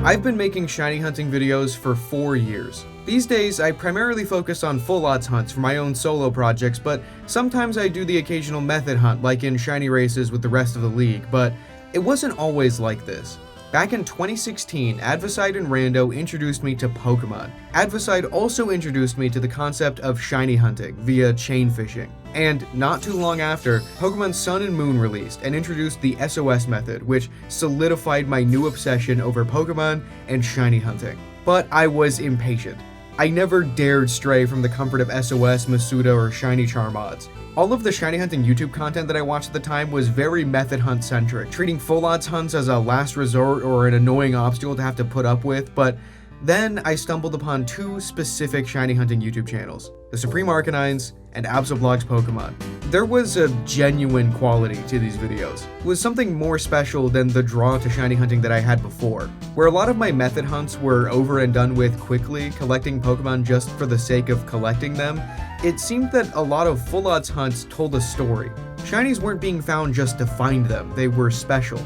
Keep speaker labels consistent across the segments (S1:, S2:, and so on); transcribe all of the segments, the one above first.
S1: I've been making shiny hunting videos for 4 years. These days, I primarily focus on full odds hunts for my own solo projects, but sometimes I do the occasional method hunt like in shiny races with the rest of the league, but it wasn't always like this. Back in 2016, Advocide and Rando introduced me to Pokemon. Advocide also introduced me to the concept of shiny hunting via chain fishing. And not too long after, Pokemon Sun and Moon released and introduced the SOS method, which solidified my new obsession over Pokemon and shiny hunting. But I was impatient. I never dared stray from the comfort of SOS, Masuda, or Shiny Charmods. All of the shiny hunting YouTube content that I watched at the time was very method hunt centric, treating full odds hunts as a last resort or an annoying obstacle to have to put up with, but then I stumbled upon two specific shiny hunting YouTube channels, the Supreme Arcanines and AbsoBlog's Pokemon. There was a genuine quality to these videos. It was something more special than the draw to shiny hunting that I had before, where a lot of my method hunts were over and done with quickly, collecting Pokemon just for the sake of collecting them. It seemed that a lot of full odds hunts told a story. Shinies weren't being found just to find them, they were special.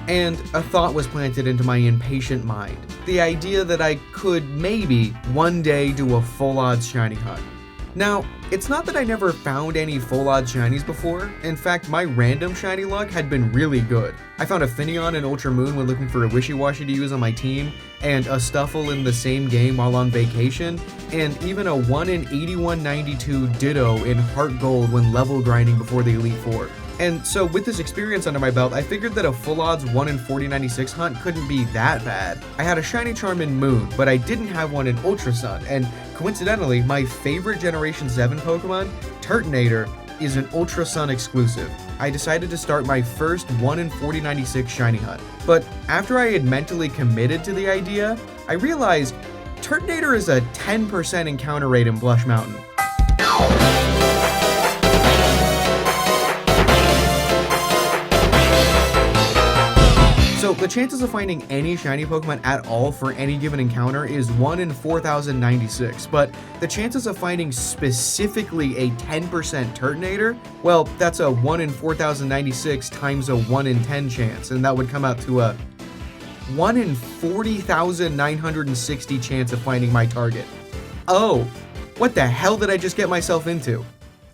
S1: And a thought was planted into my impatient mind. The idea that I could maybe one day do a full odds shiny hunt. Now, it's not that I never found any full odds shinies before. In fact, my random shiny luck had been really good. I found a Finneon in Ultra Moon when looking for a Wishy-Washy to use on my team, and a Stuffle in the same game while on vacation, and even a 1 in 8192 Ditto in Heart Gold when level grinding before the Elite Four. And so with this experience under my belt, I figured that a full odds 1 in 4096 hunt couldn't be that bad. I had a shiny charm in Moon, but I didn't have one in Ultra Sun, and coincidentally, my favorite Generation 7 Pokemon, Turtonator, is an Ultra Sun exclusive. I decided to start my first 1 in 4096 shiny hunt. But after I had mentally committed to the idea, I realized Turtonator is a 10% encounter rate in Blush Mountain. So the chances of finding any shiny Pokemon at all for any given encounter is 1 in 4096, but the chances of finding specifically a 10% Turtonator, well, that's a 1 in 4096 times a 1 in 10 chance, and that would come out to a 1 in 40,960 chance of finding my target. Oh, what the hell did I just get myself into?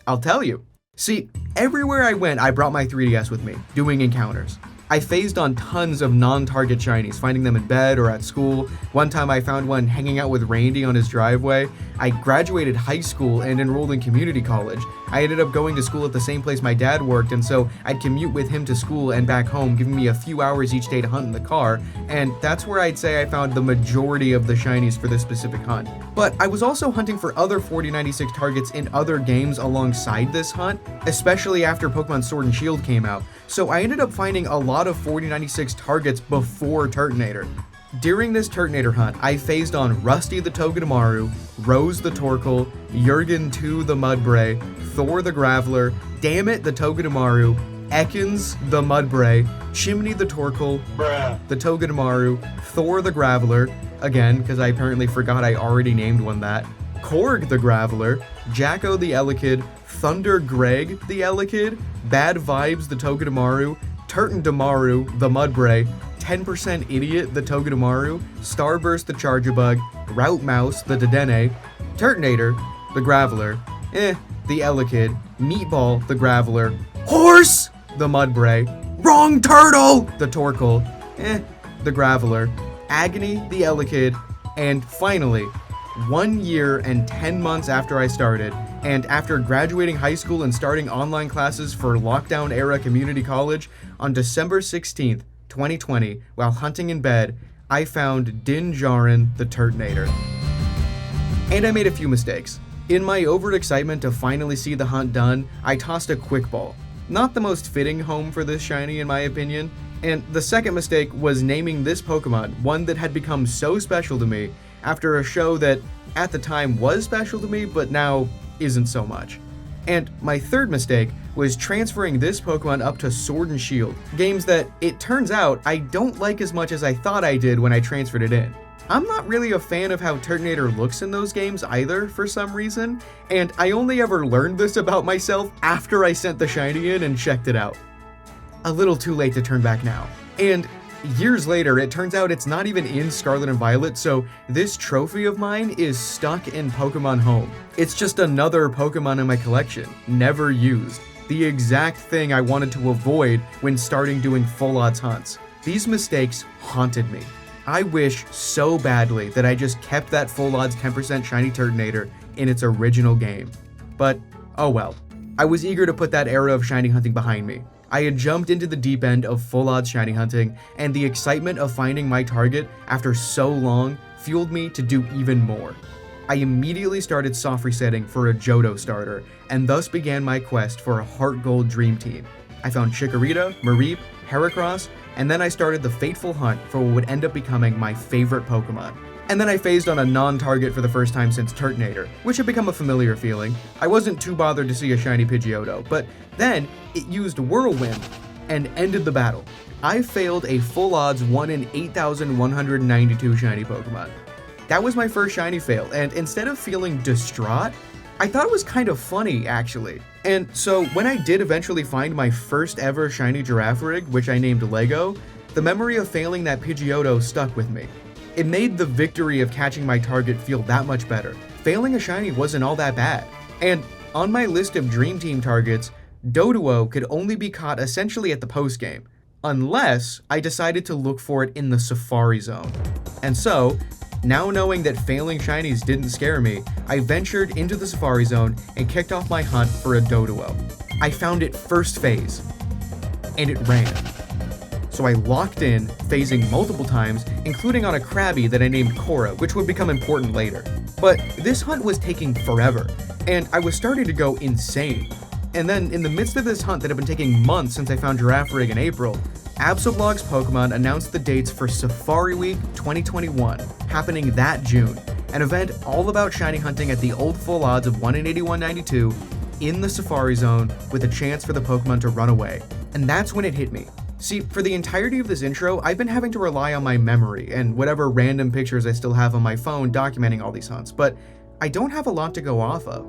S1: I'll tell you. See, everywhere I went, I brought my 3DS with me, doing encounters. I phased on tons of non-target shinies, finding them in bed or at school. One time I found one hanging out with Randy on his driveway. I graduated high school and enrolled in community college. I ended up going to school at the same place my dad worked, and so I'd commute with him to school and back home, giving me a few hours each day to hunt in the car, and that's where I'd say I found the majority of the shinies for this specific hunt. But I was also hunting for other 4096 targets in other games alongside this hunt, especially after Pokemon Sword and Shield came out, so I ended up finding a lot of 4096 targets before Turtonator. During this Turtonator hunt, I phased on Rusty the Togedemaru, Rose the Torkoal, Jurgen 2 the Mudbray, Thor the Graveler, Dammit the Togedemaru, Ekans the Mudbray, Chimney the Torkoal, the Togedemaru, Thor the Graveler, again, because I apparently forgot I already named one that, Korg the Graveler, Jacko the Elekid, Thunder Greg the Elekid, Bad Vibes the Togedemaru, Turtondemaru the Mudbray, 10% Idiot the Togedemaru, Starburst the Charjabug, Route Mouse the Dedenne, Turtonator the Graveler, the Elekid, Meatball the Graveler, Horse the Mudbray, Wrong Turtle the Torkoal, the Graveler, Agony the Elekid, and finally, 1 year and 10 months after I started, and after graduating high school and starting online classes for lockdown-era community college, on December 16th, 2020, while hunting in bed, I found Din Djarin the Turtonator. And I made a few mistakes. In my overt excitement to finally see the hunt done, I tossed a quick ball. Not the most fitting home for this shiny in my opinion, and the second mistake was naming this Pokemon, one that had become so special to me, after a show that at the time was special to me, but now isn't so much. And my third mistake was transferring this Pokemon up to Sword and Shield, games that, it turns out, I don't like as much as I thought I did when I transferred it in. I'm not really a fan of how Turtonator looks in those games either, for some reason, and I only ever learned this about myself after I sent the shiny in and checked it out. A little too late to turn back now. And years later, it turns out it's not even in Scarlet and Violet, so this trophy of mine is stuck in Pokemon Home. It's just another Pokemon in my collection, never used. The exact thing I wanted to avoid when starting doing full odds hunts. These mistakes haunted me. I wish so badly that I just kept that full odds 10% shiny Turtonator in its original game. But, oh well. I was eager to put that era of shiny hunting behind me. I had jumped into the deep end of full odds shiny hunting, and the excitement of finding my target after so long fueled me to do even more. I immediately started soft resetting for a Johto starter, and thus began my quest for a Heart Gold Dream Team. I found Chikorita, Mareep, Heracross, and then I started the fateful hunt for what would end up becoming my favorite Pokemon. And then I phased on a non-target for the first time since Turtonator, which had become a familiar feeling. I wasn't too bothered to see a shiny Pidgeotto, but then it used Whirlwind and ended the battle. I failed a full odds 1 in 8,192 shiny Pokemon. That was my first shiny fail, and instead of feeling distraught, I thought it was kind of funny, actually. And so when I did eventually find my first ever shiny Girafarig, which I named Lego, the memory of failing that Pidgeotto stuck with me. It made the victory of catching my target feel that much better. Failing a shiny wasn't all that bad. And on my list of Dream Team targets, Doduo could only be caught essentially at the postgame, unless I decided to look for it in the Safari Zone. And so, now knowing that failing shinies didn't scare me, I ventured into the Safari Zone and kicked off my hunt for a Doduo. I found it first phase, and it ran. So I locked in, phasing multiple times, including on a Krabby that I named Cora, which would become important later. But this hunt was taking forever, and I was starting to go insane. And then, in the midst of this hunt that had been taking months since I found Girafarig in April, Absolblog's Pokemon announced the dates for Safari Week 2021, happening that June, an event all about shiny hunting at the old full odds of 1 in 8192 in the Safari Zone with a chance for the Pokemon to run away. And that's when it hit me. See, for the entirety of this intro, I've been having to rely on my memory and whatever random pictures I still have on my phone documenting all these hunts, but I don't have a lot to go off of.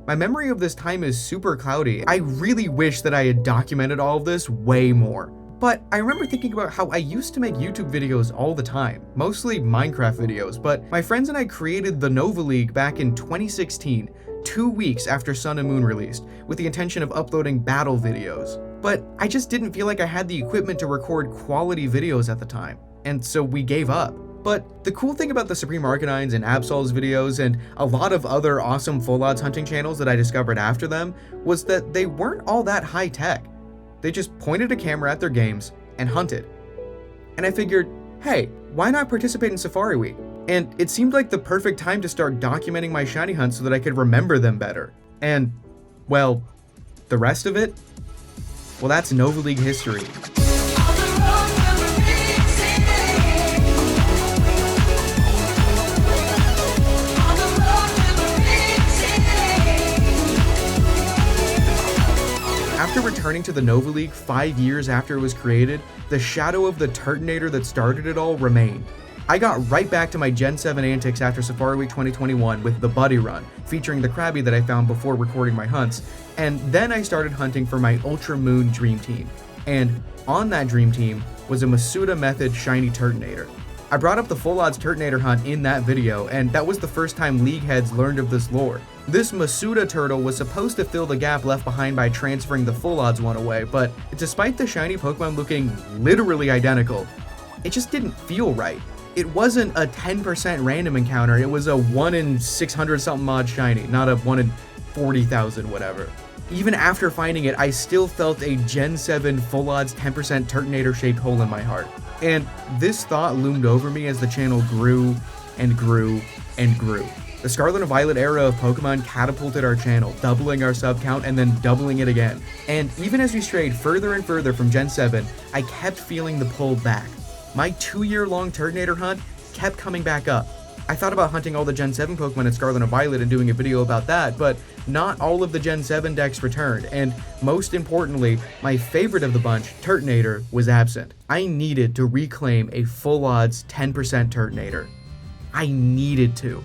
S1: My memory of this time is super cloudy. I really wish that I had documented all of this way more. But I remember thinking about how I used to make YouTube videos all the time, mostly Minecraft videos, but my friends and I created the NovaLeague back in 2016, 2 weeks after Sun and Moon released, with the intention of uploading battle videos. But I just didn't feel like I had the equipment to record quality videos at the time, and so we gave up. But the cool thing about the Supreme Arcanines and Absol's videos and a lot of other awesome full odds hunting channels that I discovered after them was that they weren't all that high tech. They just pointed a camera at their games and hunted. And I figured, hey, why not participate in Safari Week? And it seemed like the perfect time to start documenting my shiny hunts so that I could remember them better. And, well, the rest of it? Well, that's NovaLeague history. After returning to the NovaLeague 5 years after it was created, the shadow of the Turtonator that started it all remained. I got right back to my Gen 7 antics after Safari Week 2021 with the Buddy Run, featuring the Krabby that I found before recording my hunts, and then I started hunting for my Ultra Moon Dream Team. And on that Dream Team was a Masuda Method Shiny Turtonator. I brought up the full odds Turtonator hunt in that video, and that was the first time League heads learned of this lore. This Masuda turtle was supposed to fill the gap left behind by transferring the full odds one away, but despite the shiny Pokemon looking literally identical, it just didn't feel right. It wasn't a 10% random encounter, it was a 1 in 600 something odd shiny, not a 1 in 40,000 whatever. Even after finding it, I still felt a Gen 7 full odds 10% Turtonator shaped hole in my heart. And this thought loomed over me as the channel grew and grew and grew. The Scarlet and Violet era of Pokemon catapulted our channel, doubling our sub count and then doubling it again. And even as we strayed further and further from Gen 7, I kept feeling the pull back. My 2-year-long Turtonator hunt kept coming back up. I thought about hunting all the Gen 7 Pokemon in Scarlet and Violet and doing a video about that, but not all of the Gen 7 decks returned, and most importantly, my favorite of the bunch, Turtonator, was absent. I needed to reclaim a full odds 10% Turtonator. I needed to.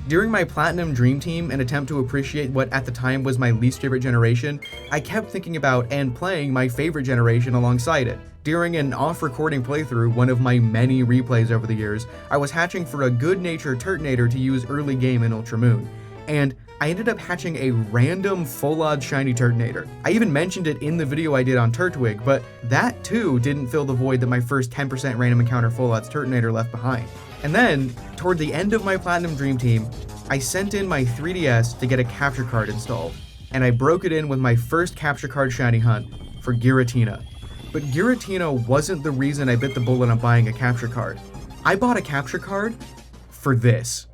S1: During my Platinum Dream Team, an attempt to appreciate what at the time was my least favorite generation, I kept thinking about and playing my favorite generation alongside it. During an off-recording playthrough, one of my many replays over the years, I was hatching for a good-natured Turtonator to use early game in Ultra Moon, and I ended up hatching a random full-odds shiny Turtonator. I even mentioned it in the video I did on Turtwig, but that too didn't fill the void that my first 10% random encounter full-odds Turtonator left behind. And then, toward the end of my Platinum Dream Team, I sent in my 3DS to get a capture card installed, and I broke it in with my first capture card shiny hunt for Giratina. But Giratina wasn't the reason I bit the bullet on buying a capture card. I bought a capture card for this.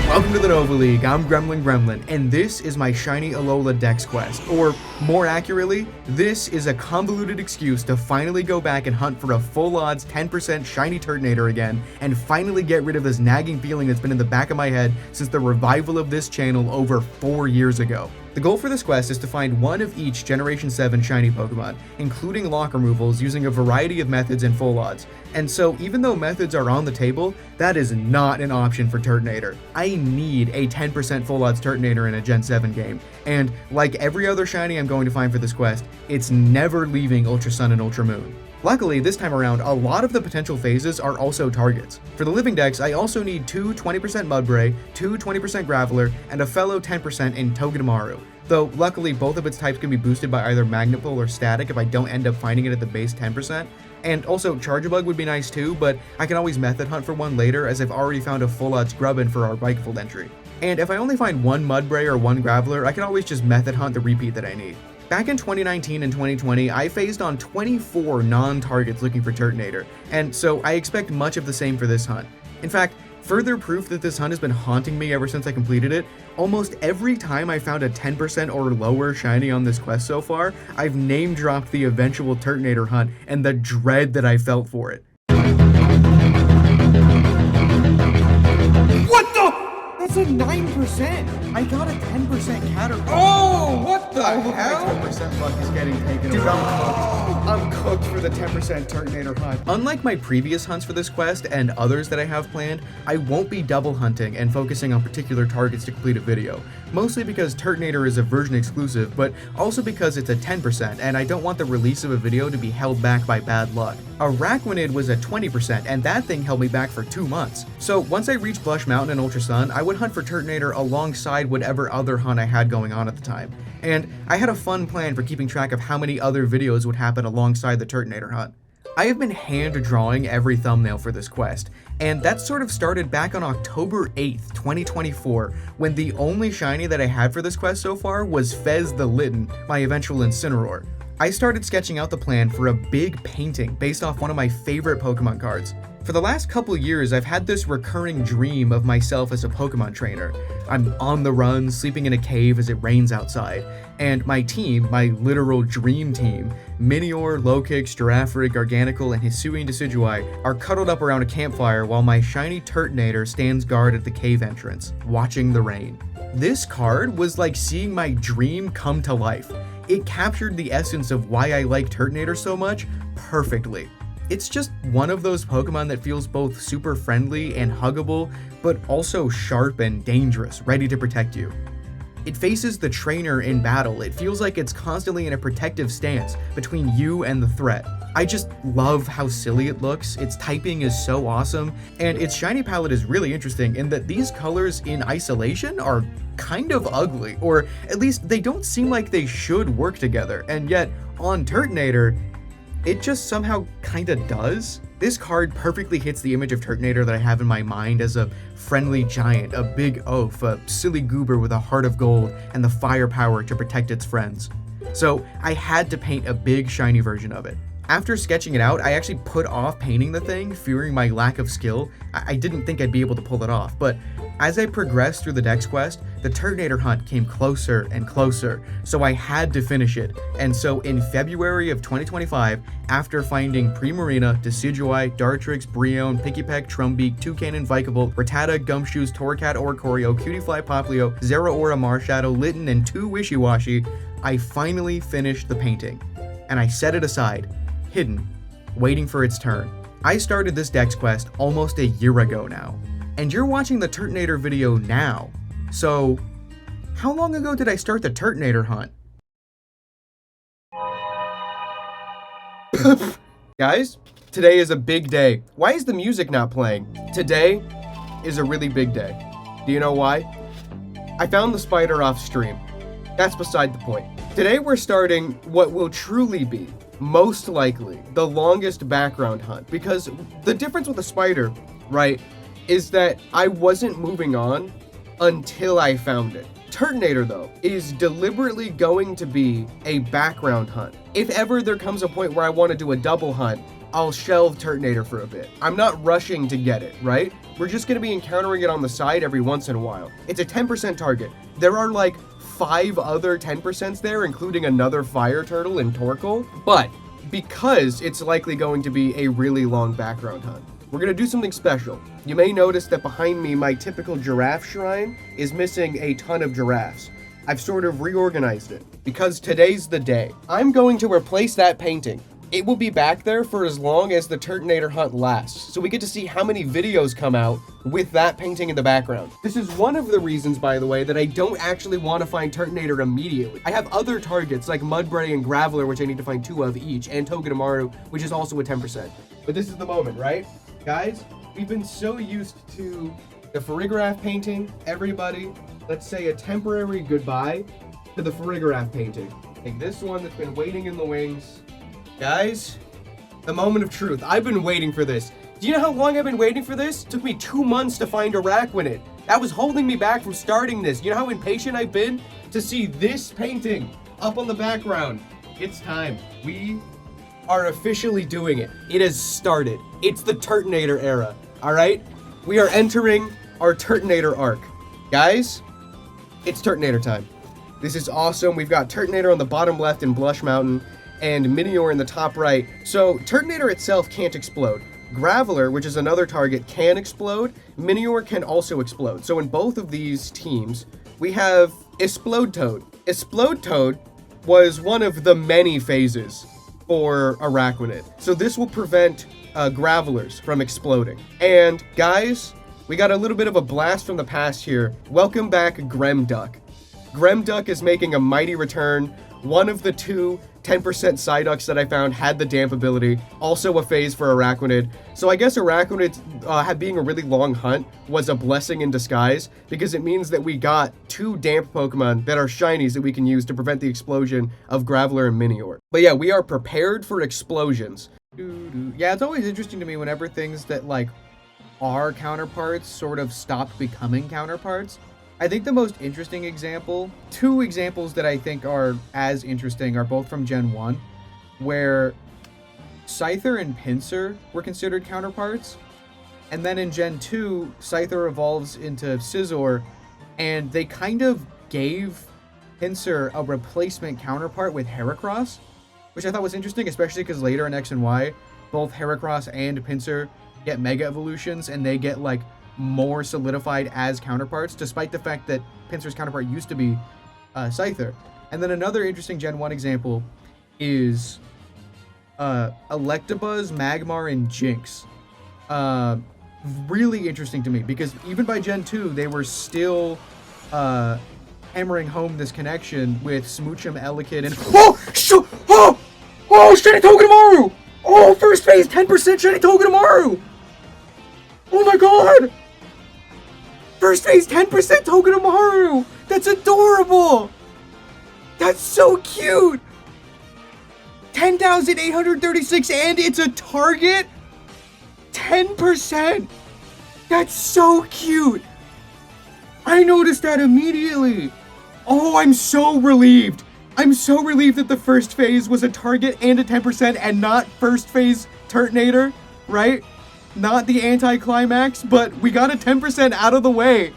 S1: Welcome to the NovaLeague, I'm Gremlin, and this is my shiny Alola Dex quest, or more accurately, this is a convoluted excuse to finally go back and hunt for a full odds 10% shiny Turtonator again, and finally get rid of this nagging feeling that's been in the back of my head since the revival of this channel over 4 years ago. The goal for this quest is to find one of each Generation 7 shiny Pokemon, including lock removals using a variety of methods and full odds. And so even though methods are on the table, that is not an option for Turtonator. I need a 10% full odds Turtonator in a Gen 7 game. And like every other shiny I'm going to find for this quest, it's never leaving Ultra Sun and Ultra Moon. Luckily, this time around, a lot of the potential phases are also targets. For the living dex, I also need 2 20% Mudbray, 2 20% Graveler, and a fellow 10% in Togedemaru. Though, luckily, both of its types can be boosted by either Magnet Pull or Static if I don't end up finding it at the base 10%. And also, Charjabug would be nice too, but I can always method hunt for one later as I've already found a full odds Grubbin for our Bikefold entry. And if I only find one Mudbray or one Graveler, I can always just method hunt the repeat that I need. Back in 2019 and 2020, I phased on 24 non-targets looking for Turtonator, and so I expect much of the same for this hunt. In fact, further proof that this hunt has been haunting me ever since I completed it, almost every time I found a 10% or lower shiny on this quest so far, I've name-dropped the eventual Turtonator hunt and the dread that I felt for it. What the? That's a 9%! I got a 10% caterpillar.
S2: Oh, what the hell?
S1: My 10% luck is getting taken away. Dude, I'm cooked for the 10% Turtonator hunt. Unlike my previous hunts for this quest and others that I have planned, I won't be double hunting and focusing on particular targets to complete a video. Mostly because Turtonator is a version exclusive, but also because it's a 10% and I don't want the release of a video to be held back by bad luck. Araquanid was a 20% and that thing held me back for 2 months. So once I reached Blush Mountain and Ultra Sun, I would hunt for Turtonator alongside whatever other hunt I had going on at the time. And I had a fun plan for keeping track of how many other videos would happen alongside the Turtonator hunt. I have been hand drawing every thumbnail for this quest, and that sort of started back on October 8th, 2024, when the only shiny that I had for this quest so far was Fez the Litten, my eventual Incineroar. I started sketching out the plan for a big painting based off one of my favorite Pokemon cards. For the last couple years, I've had this recurring dream of myself as a Pokemon trainer. I'm on the run, sleeping in a cave as it rains outside, and my team, my literal dream team, Minior, Lokix, Girafarig, Garganacl, and Hisuian Decidueye are cuddled up around a campfire while my shiny Turtonator stands guard at the cave entrance, watching the rain. This card was like seeing my dream come to life. It captured the essence of why I like Turtonator so much perfectly. It's just one of those Pokemon that feels both super friendly and huggable, but also sharp and dangerous, ready to protect you. It faces the trainer in battle. It feels like it's constantly in a protective stance between you and the threat. I just love how silly it looks, its typing is so awesome, and its shiny palette is really interesting in that these colors in isolation are kind of ugly, or at least they don't seem like they should work together, and yet on Turtonator, it just somehow kinda does. This card perfectly hits the image of Turtonator that I have in my mind as a friendly giant, a big oaf, a silly goober with a heart of gold and the firepower to protect its friends. So I had to paint a big shiny version of it. After sketching it out, I actually put off painting the thing, fearing my lack of skill. I didn't think I'd be able to pull it off, but as I progressed through the Dex quest, the Turtonator hunt came closer and closer, so I had to finish it. And so in February of 2025, after finding Primarina, Decidueye, Dartrix, Brionne, Pikipek, Trumbeak, Toucannon, Vikable, Rattata, Gumshoes, Torracat, Oricorio, Cutiefly, Poplio, Zeraora, Marshadow, Litten, and 2 Wishiwashi, I finally finished the painting. And I set it aside, hidden, waiting for its turn. I started this Dex quest almost a year ago now, and you're watching the Turtonator video now. So, how long ago did I start the Turtonator hunt?
S3: Guys, today is a big day. Why is the music not playing? Today is a really big day. Do you know why? I found the spider off stream. That's beside the point. Today we're starting what will truly be, most likely, the longest background hunt. Because the difference with a spider, right, is that I wasn't moving on until I found it. Turtonator, though, is deliberately going to be a background hunt. If ever there comes a point where I want to do a double hunt, I'll shelve Turtonator for a bit. I'm not rushing to get it, right? We're just going to be encountering it on the side every once in a while. It's a 10% target. There are like 5 other 10% there, including another fire turtle in Torkoal. But because it's likely going to be a really long background hunt, we're going to do something special. You may notice that behind me, my typical giraffe shrine is missing a ton of giraffes. I've sort of reorganized it because today's the day. I'm going to replace that painting. It will be back there for as long as the Turtonator hunt lasts, so we get to see how many videos come out with that painting in the background. This is one of the reasons, by the way, that I don't actually want to find Turtonator immediately. I have other targets like Mudbray and Graveler, which I need to find 2 of each, and Togedemaru, which is also a 10%. But this is the moment, right? Guys, we've been so used to the Farigiraf painting. Everybody, let's say a temporary goodbye to the Farigiraf painting. Like this one that's been waiting in the wings. Guys, the moment of truth. I've been waiting for this. Do you know how long I've been waiting for this? It took me 2 months to find Araquanid. That was holding me back from starting this. You know how impatient I've been to see this painting up on the background? It's time. We are officially doing it. It has started. It's the Turtonator era, all right? We are entering our Turtonator arc. Guys, it's Turtonator time. This is awesome. We've got Turtonator on the bottom left in Blush Mountain, and Minior in the top right. So Turtonator itself can't explode. Graveler, which is another target, can explode. Minior can also explode. So in both of these teams, we have Explodetoad. Explodetoad was one of the many phases for Araquanid. So this will prevent Gravelers from exploding. And guys, we got a little bit of a blast from the past here. Welcome back, Gremduck. Gremduck is making a mighty return. One of the 2 10% Psyducks that I found had the damp ability, also a phase for Araquanid. So I guess Araquanid being a really long hunt was a blessing in disguise, because it means that we got 2 damp Pokemon that are shinies that we can use to prevent the explosion of Graveler and Minior. But yeah, we are prepared for explosions.
S1: Yeah, it's always interesting to me whenever things that like are counterparts sort of stop becoming counterparts. I think the most interesting example, 2 examples that I think are as interesting are both from Gen 1, where Scyther and Pinsir were considered counterparts, and then in Gen 2, Scyther evolves into Scizor, and they kind of gave Pinsir a replacement counterpart with Heracross, which I thought was interesting, especially because later in X and Y, both Heracross and Pinsir get Mega Evolutions, and they get like more solidified as counterparts, despite the fact that Pinsir's counterpart used to be Scyther. And then another interesting Gen 1 example is Electabuzz, Magmar, and Jinx. Really interesting to me, because even by Gen 2, they were still hammering home this connection with Smoochum, Elekid, and... Oh, Shiny Togedemaru! Oh, first phase, 10% Shiny Togedemaru! Oh my god! First phase, 10% Togedemaru! That's adorable! That's so cute! 10,836, and it's a target? 10%? That's so cute! I noticed that immediately! Oh, I'm so relieved! I'm so relieved that the first phase was a target and a 10% and not first phase Turtonator, right? Not the anti-climax, but we got a 10% out of the way.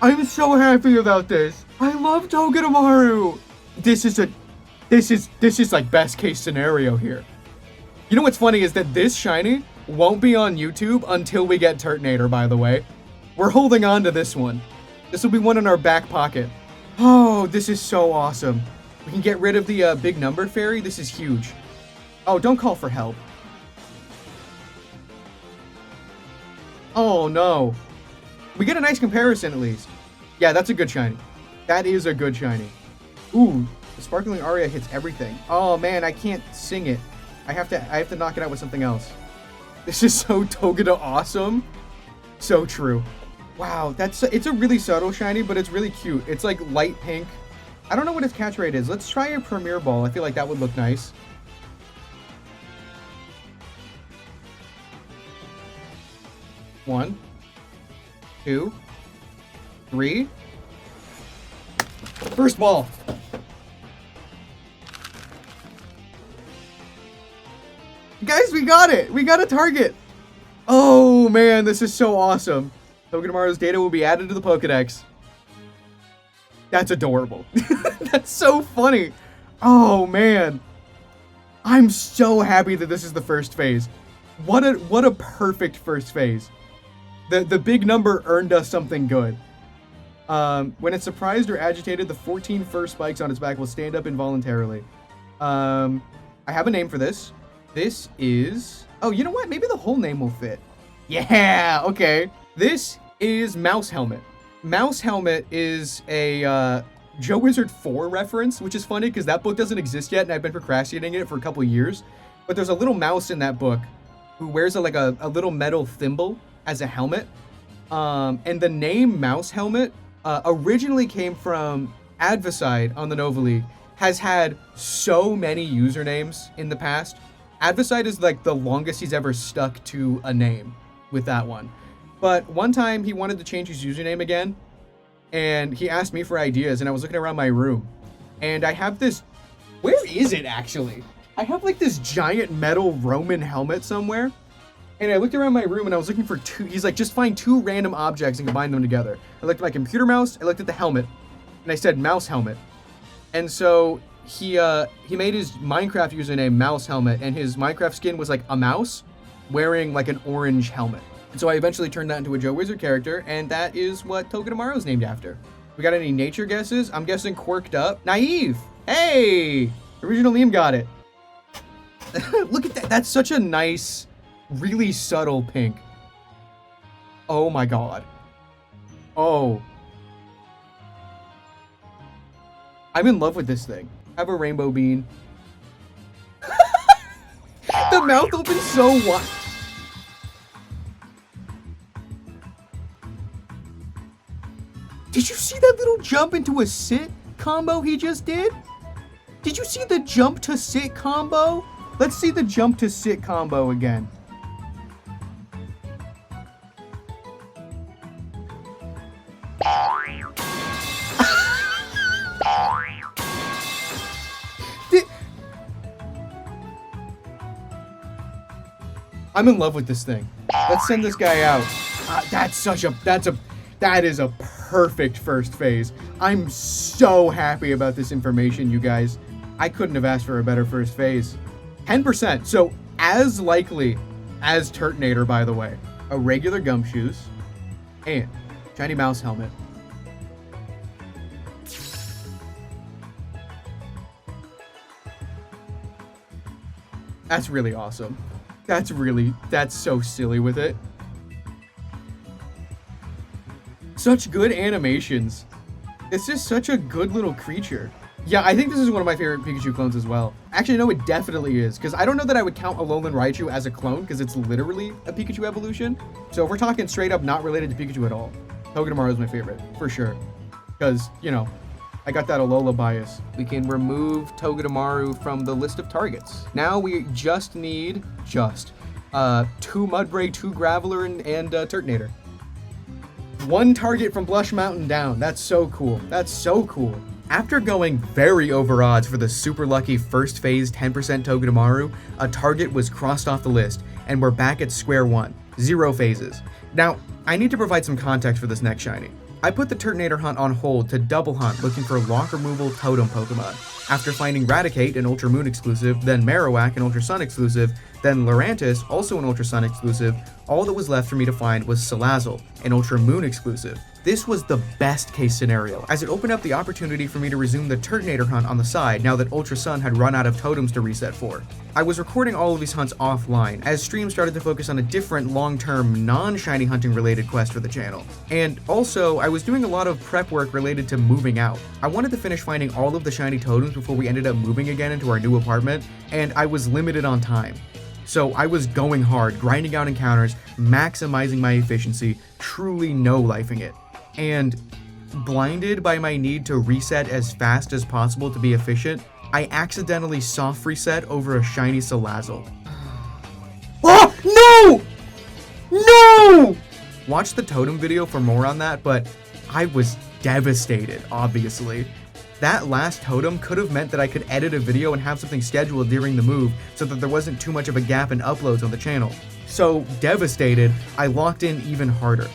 S1: I'm so happy about this. I love Togedemaru. This is like best case scenario here. You know what's funny is that this shiny won't be on YouTube until we get Turtonator, by the way. We're holding on to this one. This will be one in our back pocket. Oh, this is so awesome. We can get rid of the big numbered fairy. This is huge. Oh, don't call for help. Oh, no. We get a nice comparison, at least. Yeah, that's a good shiny. That is a good shiny. Ooh, the Sparkling Aria hits everything. Oh, man, I can't sing it. I have to knock it out with something else. This is so Togeda awesome. So true. Wow, it's a really subtle shiny, but it's really cute. It's like light pink. I don't know what its catch rate is. Let's try a Premier Ball. I feel like that would look nice. One, 2, 3. First ball. Guys, we got it. We got a target. Oh, man, this is so awesome. Togedemaru's data will be added to the Pokedex. That's adorable. That's so funny. Oh, man. I'm so happy that this is the first phase. What a perfect first phase. The big number earned us something good. When it's surprised or agitated, the 14 first spikes on its back will stand up involuntarily. I have a name for this. This is... Oh, you know what? Maybe the whole name will fit. Yeah, okay. This is Mouse Helmet. Mouse Helmet is a Joe Wizard 4 reference, which is funny because that book doesn't exist yet, and I've been procrastinating it for a couple years. But there's a little mouse in that book who wears a little metal thimble as a helmet. And the name Mouse Helmet originally came from Advocide on the NovaLeague. Has had so many usernames in the past. Advocide is like the longest he's ever stuck to a name with that one. But one time he wanted to change his username again, and he asked me for ideas, and I was looking around my room, and I have this... Where is it, actually? I have like this giant metal Roman helmet somewhere, and I looked around my room, and I was looking for two... He's like, just find two random objects and combine them together. I looked at my computer mouse, I looked at the helmet, and I said Mouse Helmet. And so he made his Minecraft username Mouse Helmet, and his Minecraft skin was like a mouse wearing like an orange helmet. And so I eventually turned that into a Joe Wizard character, and that is what Togedemaru is named after. We got any nature guesses? I'm guessing Quirked Up. Naive! Hey! Original Liam got it. Look at that. That's such a nice, really subtle pink. Oh my god. Oh. I'm in love with this thing. Have a rainbow bean. The mouth opens so wide. Did you see that little jump into a sit combo he just did? Did you see the jump to sit combo? Let's see the jump to sit combo again. I'm in love with this thing. Let's send this guy out. That is a perfect first phase. I'm so happy about this information, you guys. I couldn't have asked for a better first phase. 10%. So as likely as Turtonator, by the way. A regular Gumshoes and shiny Mouse Helmet. That's really awesome. That's so silly with it. Such good animations. It's just such a good little creature. Yeah, I think this is one of my favorite Pikachu clones as well. Actually, no, it definitely is, because I don't know that I would count Alolan Raichu as a clone, because it's literally a Pikachu evolution. So if we're talking straight up not related to Pikachu at all, Togedemaru is my favorite, for sure. Because, you know, I got that Alola bias. We can remove Togedemaru from the list of targets. Now we just need, two Mudbray, two Graveler, and Turtonator. One target from Blush Mountain down. That's so cool. That's so cool. After going very over odds for the super lucky first phase 10% Togedemaru, a target was crossed off the list, and we're back at square one. 0 phases. Now, I need to provide some context for this next shiny. I put the Turtonator hunt on hold to double hunt looking for lock removal totem Pokemon. After finding Raticate, an Ultra Moon exclusive, then Marowak, an Ultra Sun exclusive, then Lurantis, also an Ultra Sun exclusive, all that was left for me to find was Salazzle, an Ultra Moon exclusive. This was the best case scenario, as it opened up the opportunity for me to resume the Turtonator hunt on the side now that Ultra Sun had run out of totems to reset for. I was recording all of these hunts offline, as streams started to focus on a different long-term, non-shiny hunting related quest for the channel. And also, I was doing a lot of prep work related to moving out. I wanted to finish finding all of the shiny totems before we ended up moving again into our new apartment, and I was limited on time. So I was going hard, grinding out encounters, maximizing my efficiency, truly no-lifing it. And blinded by my need to reset as fast as possible to be efficient, I accidentally soft reset over a shiny Salazzle. Oh, no! No! Watch the totem video for more on that, but I was devastated, obviously. That last totem could have meant that I could edit a video and have something scheduled during the move so that there wasn't too much of a gap in uploads on the channel. So, devastated, I locked in even harder.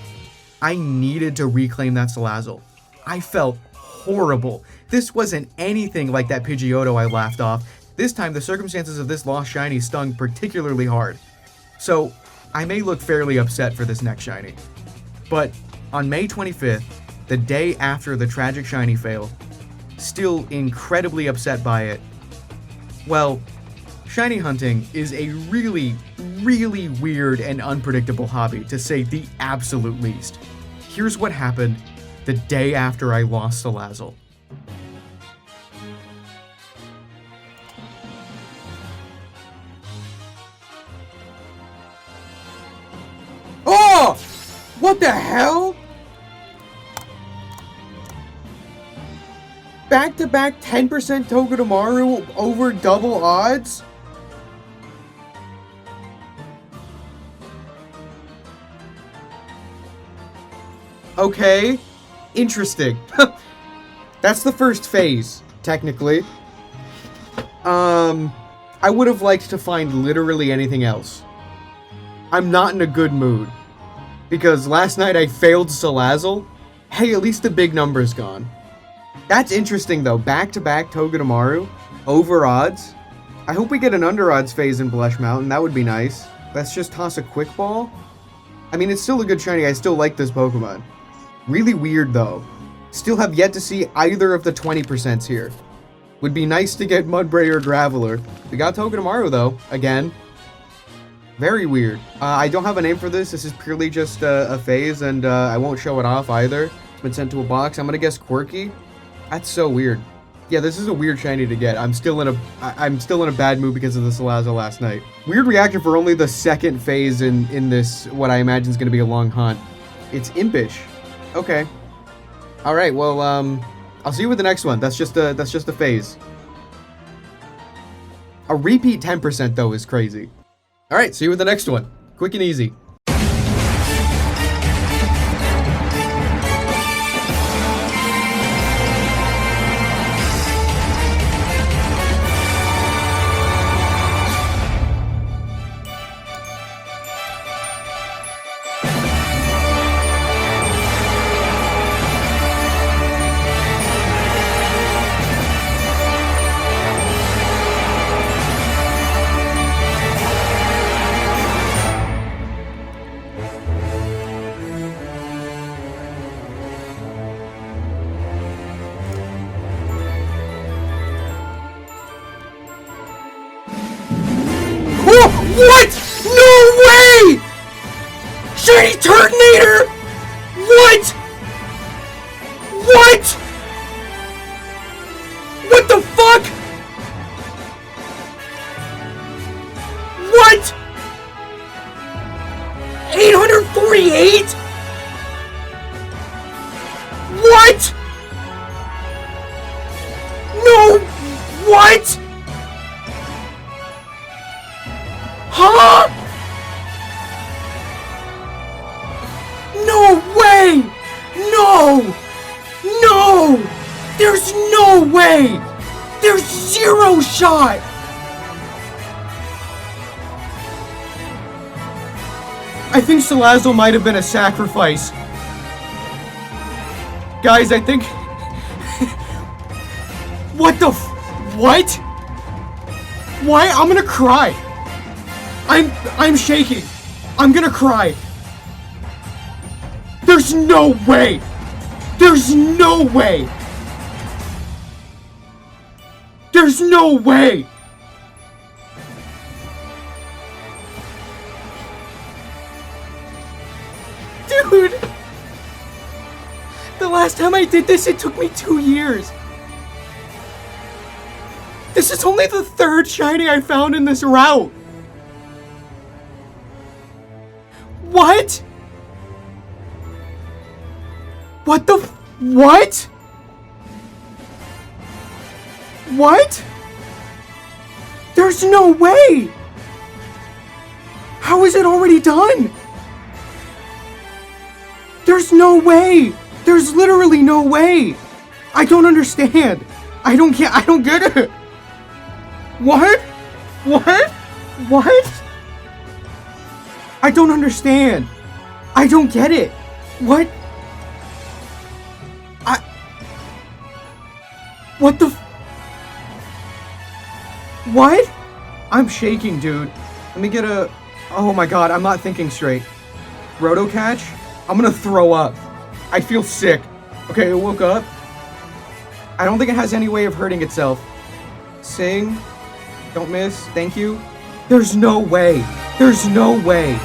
S1: I needed to reclaim that Salazzle. I felt horrible. This wasn't anything like that Pidgeotto I laughed off. This time, the circumstances of this lost shiny stung particularly hard. So, I may look fairly upset for this next shiny. But, on May 25th, the day after the tragic shiny fail, still incredibly upset by it. Well, shiny hunting is a really, really weird and unpredictable hobby, to say the absolute least. Here's what happened the day after I lost Salazzle.
S3: Oh! What the hell? Back-to-back 10% Togedemaru over double odds? Okay, interesting. That's the first phase, technically. I would have liked to find literally anything else. I'm not in a good mood. Because last night I failed Salazzle. Hey, at least the big number's gone. That's interesting though, back-to-back Togedemaru, over odds. I hope we get an under odds phase in Blush Mountain, that would be nice. Let's just toss a quick ball. I mean, it's still a good shiny, I still like this Pokemon. Really weird though. Still have yet to see either of the 20% here. Would be nice to get Mudbray or Graveler. We got Togedemaru though, again. Very weird. I don't have a name for this, this is purely just a phase, and I won't show it off either. It's been sent to a box, I'm gonna guess Quirky. That's so weird. Yeah, this is a weird shiny to get. I'm still in a bad mood because of the Salazzle last night. Weird reaction for only the second phase in this, what I imagine is going to be a long hunt. It's Impish. Okay. All right. Well, I'll see you with the next one. That's just a phase. A repeat 10% though is crazy. All right. See you with the next one. Quick and easy. What? No way! Shiny Turtonator! What? What? What the fuck? What? 848? What? No! What? Huh? No way! No! No! There's no way! There's zero shot! I think Salazzle might have been a sacrifice. Guys, I think... What the what? Why? I'm gonna cry. I'm shaking. I'm gonna cry. There's no way. There's no way. There's no way. Dude. The last time I did this, it took me 2 years. This is only the 3rd shiny I found in this route. What? What the what? What? There's no way. How is it already done? There's no way. There's literally no way. I don't understand. I don't get it. What? What? What? I don't understand. I don't get it. What? What the what? I'm shaking, dude. Let me get a... Oh my god, I'm not thinking straight. Roto catch? I'm gonna throw up. I feel sick. Okay, it woke up. I don't think it has any way of hurting itself. Sing. Don't miss. Thank you. There's no way. There's no way.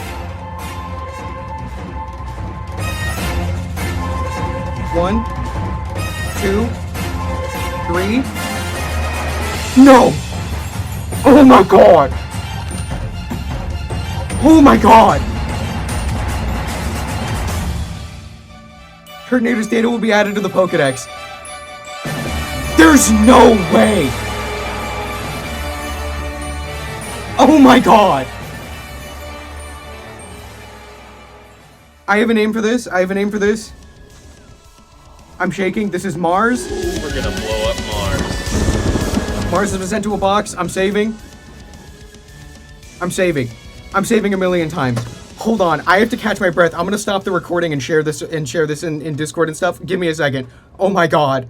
S3: One, 2, 3. No! Oh my god! Oh my god! Turtonator's data will be added to the Pokedex. There's no way! Oh my god! I have a name for this. I have a name for this. I'm shaking. This is Mars.
S4: We're gonna blow up Mars.
S3: Mars has been sent to a box. I'm saving. I'm saving. I'm saving a million times. Hold on. I have to catch my breath. I'm gonna stop the recording and share this in Discord and stuff. Give me a second. Oh my god.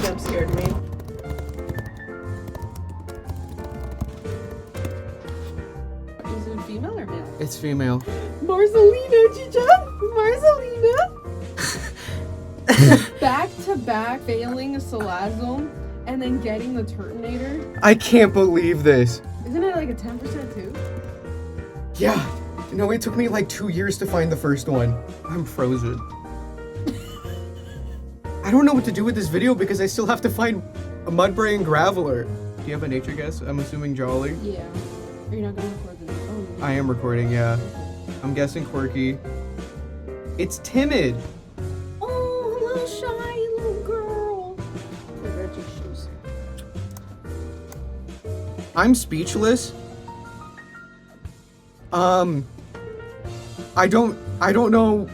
S5: Jump scared me. Is it female or male?
S3: It's female.
S5: Marcelina, Chicha! Marcelina! Back to back failing a Salazzle and then getting the Turtonator.
S3: I can't believe this.
S5: Isn't it like a 10% too?
S3: Yeah. No, it took me like 2 years to find the first one. I'm frozen. I don't know what to do with this video because I still have to find a Mudbray and Graveler. Do you have a nature guess? I'm assuming Jolly.
S5: Yeah. Are you not gonna record the video? Oh,
S3: I am recording, yeah. I'm guessing Quirky. It's timid.
S5: oh, little shy little girl. Poor Reggie's shoes.
S3: I'm speechless. I don't know.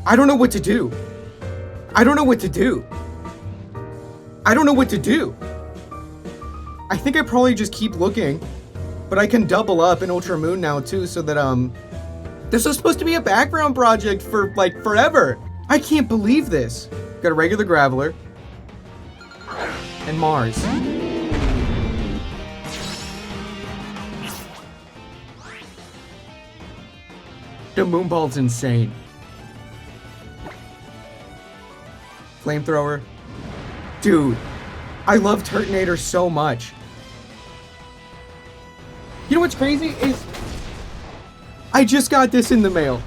S3: I don't know what to do. I don't know what to do. I don't know what to do. I think I probably just keep looking, but I can double up in Ultra Moon now too, so that this was supposed to be a background project for like forever. I can't believe this. Got a regular Graveler and Mars. The Moonball's insane. Flamethrower. Dude, I love Turtonator so much. You know what's crazy is I just got this in the mail.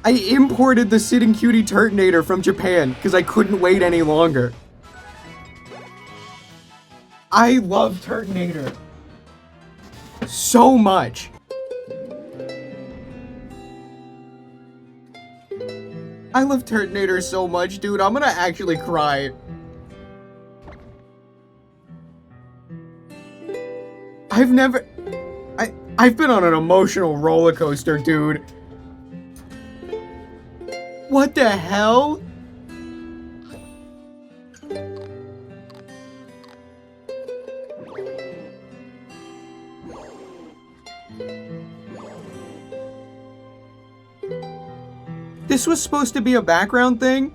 S3: I imported the Sitting Cutie Turtonator from Japan because I couldn't wait any longer. I love Turtonator so much. I love Turtonator so much, dude. I'm gonna actually cry. I've been on an emotional roller coaster, dude. What the hell?
S1: this was supposed to be a background thing,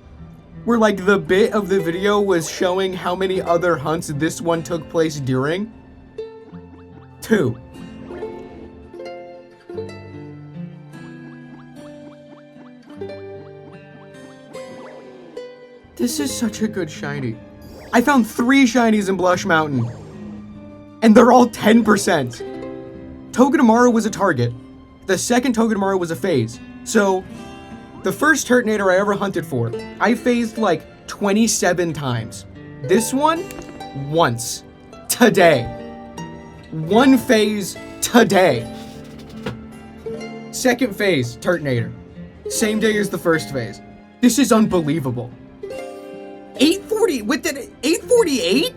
S1: where like the bit of the video was showing how many other hunts this one took place during. 2. This is such a good shiny. I found 3 shinies in Blush Mountain, and they're all 10%. Togedemaru was a target. The second Togedemaru was a phase. So, the first Turtonator I ever hunted for, I phased like 27 times. This one, once. Today. 1 phase today. Second phase, Turtonator. Same day as the first phase. This is unbelievable. 840, what did it, 848?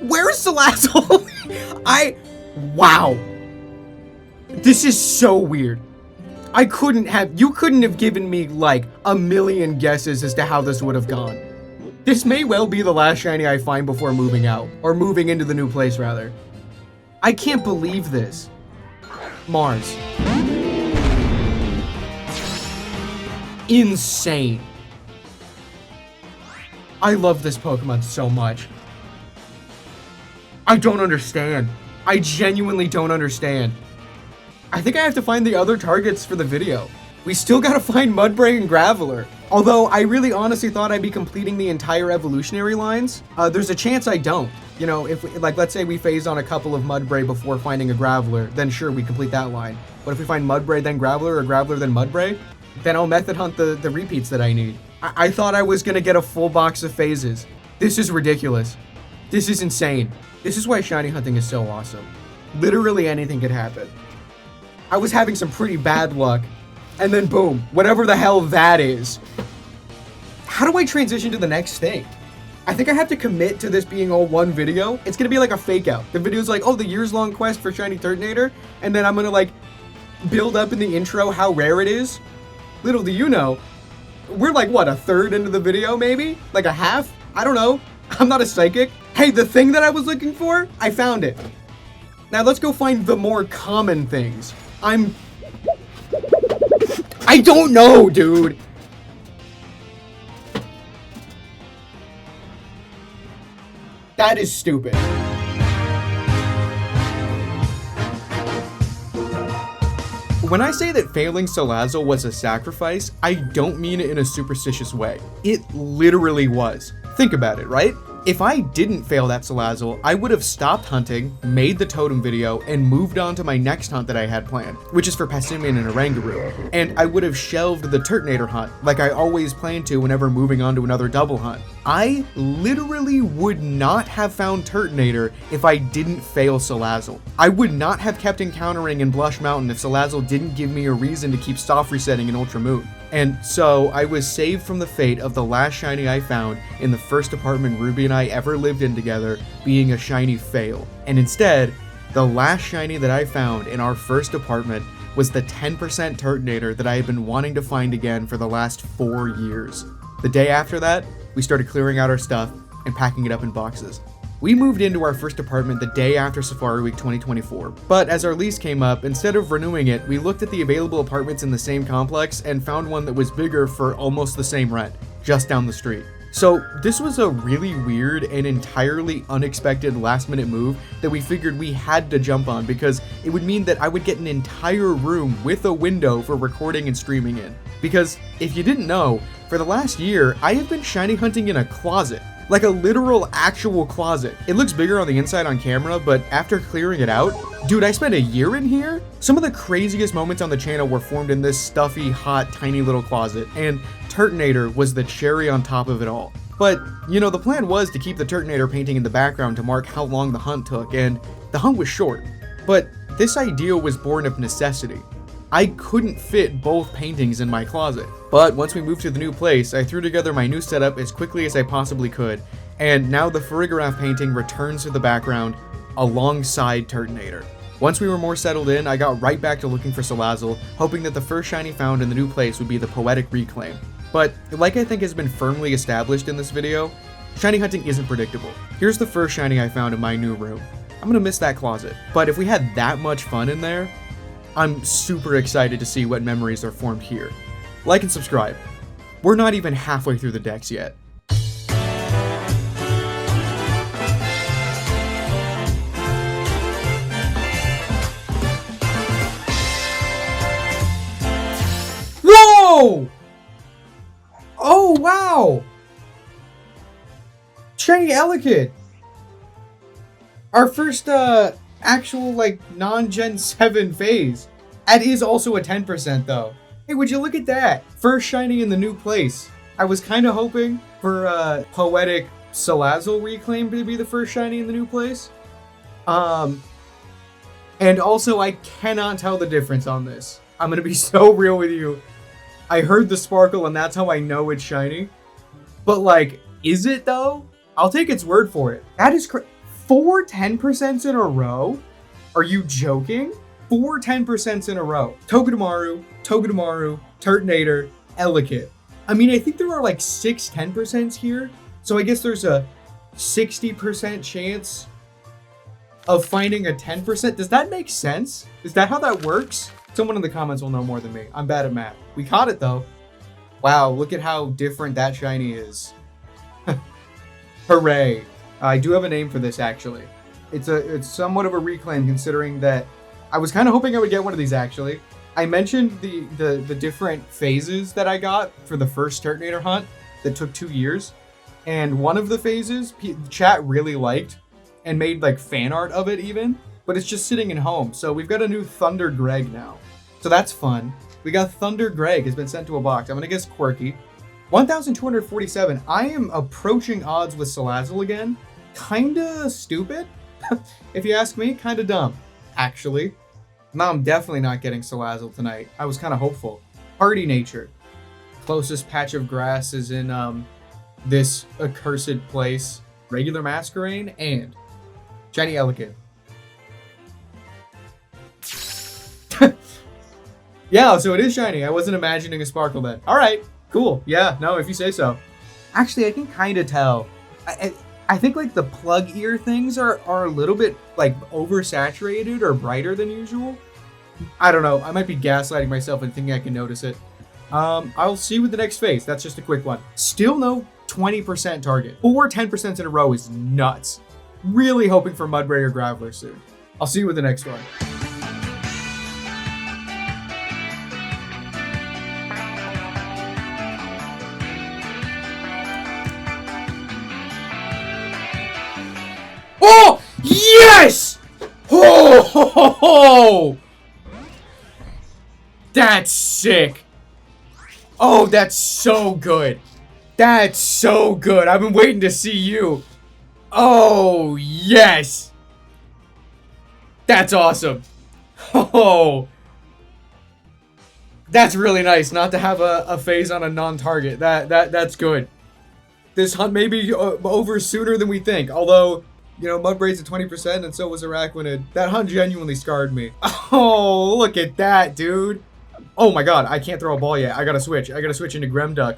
S1: Where's Salazzle? Wow. This is so weird. You couldn't have given me like a million guesses as to how this would have gone. This may well be the last shiny I find before moving out, or moving into the new place rather. I can't believe this. Mars. Insane. I love this Pokemon so much. I don't understand. I genuinely don't understand. I think I have to find the other targets for the video. We still gotta find Mudbray and Graveler. Although I really honestly thought I'd be completing the entire evolutionary lines. There's a chance I don't. You know, if like let's say we phase on a couple of Mudbray before finding a Graveler, then sure, we complete that line. But if we find Mudbray then Graveler or Graveler then Mudbray, then I'll method hunt the repeats that I need. I thought I was gonna get a full box of phases. This is ridiculous. This is insane. This is why shiny hunting is so awesome. Literally anything could happen. I was having some pretty bad luck, and then boom, whatever the hell that is. How do I transition to the next thing? I think I have to commit to this being all one video. It's gonna be like a fake out. The video's like, oh, the years-long quest for shiny Turtonator, and then I'm gonna like build up in the intro how rare it is. Little do you know, we're like, what, a third into the video, maybe? Like a half? I don't know. I'm not a psychic. Hey, the thing that I was looking for, I found it. Now let's go find the more common things. I don't know, dude. That is stupid. When I say that failing Salazzle was a sacrifice, I don't mean it in a superstitious way. It literally was. Think about it, right? If I didn't fail that Salazzle, I would have stopped hunting, made the totem video, and moved on to my next hunt that I had planned, which is for Passimian and Oranguru. And I would have shelved the Turtonator hunt, like I always plan to whenever moving on to another double hunt. I literally would not have found Turtonator if I didn't fail Salazzle. I would not have kept encountering in Blush Mountain if Salazzle didn't give me a reason to keep soft resetting in Ultra Moon. And so I was saved from the fate of the last shiny I found in the first apartment Ruby and I ever lived in together being a shiny fail. And instead, the last shiny that I found in our first apartment was the 10% Turtonator that I had been wanting to find again for the last 4 years. The day after that, we started clearing out our stuff and packing it up in boxes. We moved into our first apartment the day after Safari Week 2024, but as our lease came up, instead of renewing it, we looked at the available apartments in the same complex and found one that was bigger for almost the same rent, just down the street. So this was a really weird and entirely unexpected last-minute move that we figured we had to jump on because it would mean that I would get an entire room with a window for recording and streaming in. Because if you didn't know, for the last year, I have been shiny hunting in a closet. Like a literal actual closet. It looks bigger on the inside on camera, but after clearing it out, dude, I spent a year in here? Some of the craziest moments on the channel were formed in this stuffy, hot, tiny little closet, and Turtonator was the cherry on top of it all. But, you know, the plan was to keep the Turtonator painting in the background to mark how long the hunt took, and the hunt was short. But this idea was born of necessity. I couldn't fit both paintings in my closet. But once we moved to the new place, I threw together my new setup as quickly as I possibly could, and now the Farigiraf painting returns to the background alongside Turtonator. Once we were more settled in, I got right back to looking for Salazzle, hoping that the first shiny found in the new place would be the Poetic Reclaim. But, like I think has been firmly established in this video, shiny hunting isn't predictable. Here's the first shiny I found in my new room. I'm gonna miss that closet, but if we had that much fun in there, I'm super excited to see what memories are formed here. like and subscribe. We're not even halfway through the decks yet. Whoa! Oh, wow! XanyXatu! Our first, actual, like, non-Gen 7 phase. That is also a 10% though. Hey, would you look at that? First shiny in the new place. I was kind of hoping for Poetic Salazzle Reclaim to be the first shiny in the new place. And also I cannot tell the difference on this. I'm gonna be so real with you. I heard the sparkle and that's how I know it's shiny. But like, is it though? I'll take its word for it. That is 4 10% in a row? Are you joking? 4 10% in a row. Togedemaru, Turtonator, Elekid. I mean, I think there are like 6 10% here. So I guess there's a 60% chance of finding a 10%. Does that make sense? Is that how that works? Someone in the comments will know more than me. I'm bad at math. We caught it though. Wow, look at how different that shiny is. Hooray. I do have a name for this actually. It's somewhat of a reclaim considering that I was kind of hoping I would get one of these actually. I mentioned the different phases that I got for the first Turtonator hunt that took 2 years. And one of the phases, chat really liked and made like fan art of it even, but it's just sitting in home. So we've got a new Thunder Greg now. So that's fun. We got Thunder Greg has been sent to a box. I'm gonna guess quirky. 1,247. I am approaching odds with Salazzle again. Kinda stupid, if you ask me. Kinda dumb, actually. No, I'm definitely not getting Salazzle tonight. I was kind of hopeful. Hardy Nature. Closest patch of grass is in this accursed place. Regular Masquerain and XanyXatu. Yeah, so it is shiny. I wasn't imagining a sparkle then. All right, cool. Yeah, no, if you say so. Actually, I can kind of tell. I think like the plug ear things are a little bit like oversaturated or brighter than usual. I don't know. I might be gaslighting myself and thinking I can notice it. I'll see you with the next phase. That's just a quick one. Still no 20% target. 4 10% in a row is nuts. Really hoping for Mudbray or Graveler soon. I'll see you with the next one. Oh, yes! Oh, ho, ho, ho. That's sick. Oh, that's so good. That's so good. I've been waiting to see you. Oh, yes. That's awesome. Oh, that's really nice not to have a phase on a non-target. That's good. This hunt may be over sooner than we think, although, you know, Mudbray's at 20% and so was Araquanid. That hunt genuinely scarred me. Oh, look at that, dude. Oh my god, I can't throw a ball yet. I gotta switch. I gotta switch into Gremduck.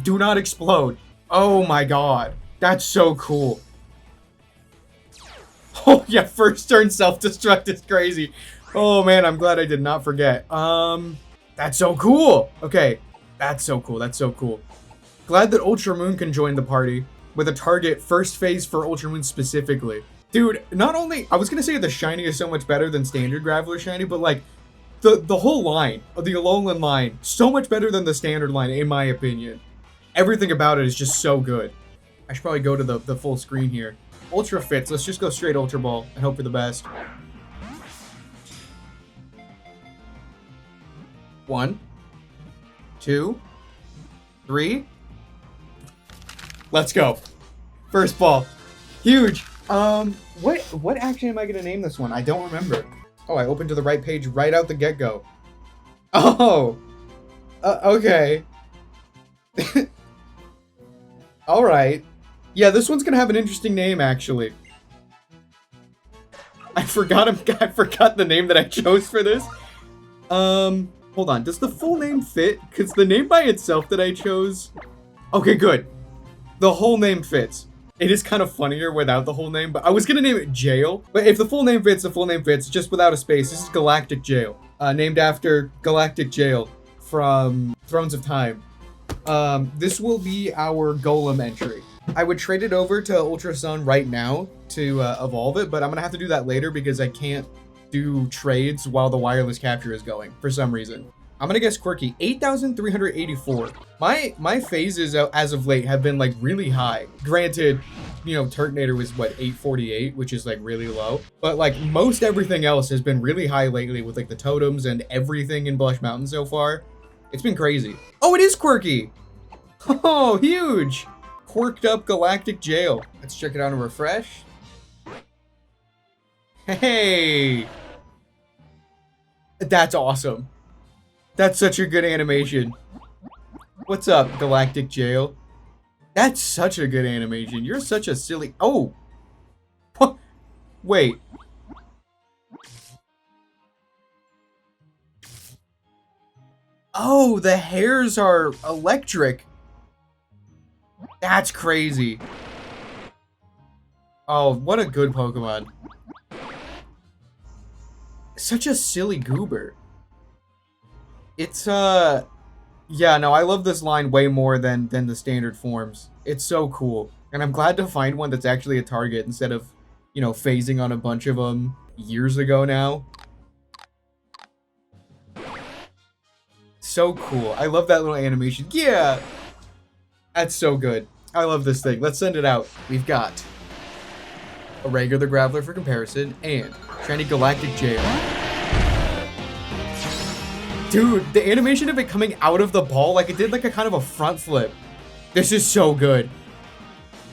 S1: Do not explode. Oh my god. That's so cool. Oh yeah, first turn self-destruct is crazy. Oh man, I'm glad I did not forget. That's so cool. Okay, that's so cool. That's so cool. Glad that Ultra Moon can join the party with a target first phase for Ultra Moon specifically. Dude, not only, I was gonna say the shiny is so much better than standard Graveler shiny, but like, the whole line, of the Alolan line, so much better than the standard line, in my opinion. Everything about it is just so good. I should probably go to the full screen here. Ultra Fits, let's just go straight Ultra Ball and hope for the best. 1, 2, 3. Let's go. First ball. Huge. What action am I gonna name this one? I don't remember. Oh, I opened to the right page right out the get-go. Oh. Okay. Alright. Yeah, this one's gonna have an interesting name, actually. I forgot the name that I chose for this. Hold on. Does the full name fit? Because the name by itself that I chose... Okay, good. The whole name fits. It is kind of funnier without the whole name, but I was gonna name it Jail. But if the full name fits, the full name fits, just without a space. This is Galactic Jail. Named after Galactic Jail from Thrones of Time. This will be our Golem entry. I would trade it over to Ultra Sun right now to evolve it, but I'm gonna have to do that later because I can't do trades while the wireless capture is going for some reason. I'm gonna guess quirky. 8,384. My phases as of late have been like really high. Granted, you know, Turtonator was what, 848, which is like really low. But like most everything else has been really high lately with like the totems and everything in Blush Mountain so far. It's been crazy. Oh, it is quirky. Oh, huge. Quirked up Galactic Jail. Let's check it out and refresh. Hey. That's awesome. That's such a good animation. What's up, Galactic Jail? That's such a good animation. You're such a silly... Oh! What? Wait. Oh, the hairs are electric. That's crazy. Oh, what a good Pokemon. Such a silly goober. It's, yeah, no, I love this line way more than the standard forms. It's so cool. And I'm glad to find one that's actually a target instead of, you know, phasing on a bunch of them years ago now. So cool. I love that little animation. Yeah! That's so good. I love this thing. Let's send it out. We've got a regular Graveler for comparison and Shiny Galactic Jail. Dude, the animation of it coming out of the ball, like it did like a kind of a front flip. This is so good.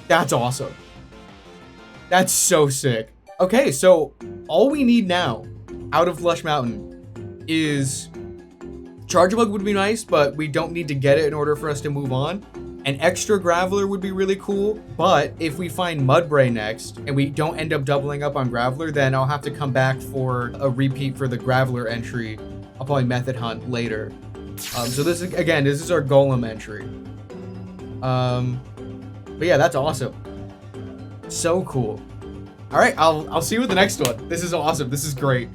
S1: That's awesome. That's so sick. Okay, so all we need now out of Blush Mountain is Charjabug would be nice, but we don't need to get it in order for us to move on. An extra Graveler would be really cool, but if we find Mudbray next and we don't end up doubling up on Graveler, then I'll have to come back for a repeat for the Graveler entry. I'll probably method hunt later. So this is, again, this is our Golem entry. But yeah, that's awesome. So cool. All right, I'll see you with the next one. This is awesome. This is great.